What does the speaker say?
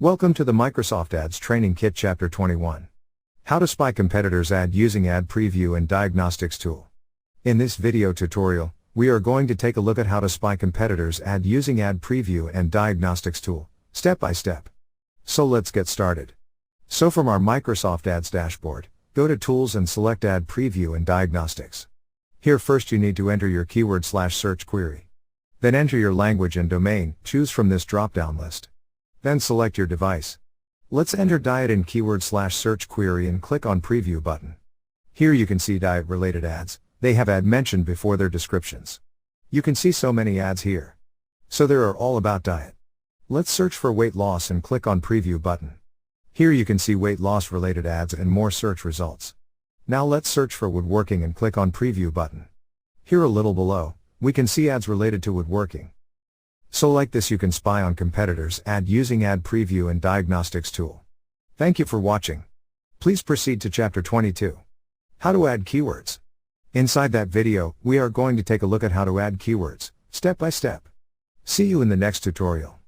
Welcome to the Microsoft Ads Training Kit Chapter 21. How to spy competitors' ad using Ad Preview and Diagnostics tool. In this video tutorial, we are going to take a look at how to spy competitors' ad using Ad Preview and Diagnostics tool, step by step. So let's get started. So from our Microsoft Ads dashboard, go to Tools and select Ad Preview and Diagnostics. Here first you need to enter your keyword/search query. Then enter your language and domain, choose from this drop-down list. Then select your device. Let's enter diet in keyword/search query and click on Preview button. Here you can see diet-related ads. They have ad mentioned before their descriptions. You can see so many ads here. So they are all about diet. Let's search for weight loss and click on Preview button. Here you can see weight loss related ads and more search results. Now let's search for woodworking and click on Preview button. Here a little below, we can see ads related to woodworking. So like this you can spy on competitors' ad using Ad Preview and Diagnostics tool. Thank you for watching. Please proceed to Chapter 22. How to add keywords. Inside that video, we are going to take a look at how to add keywords, step by step. See you in the next tutorial.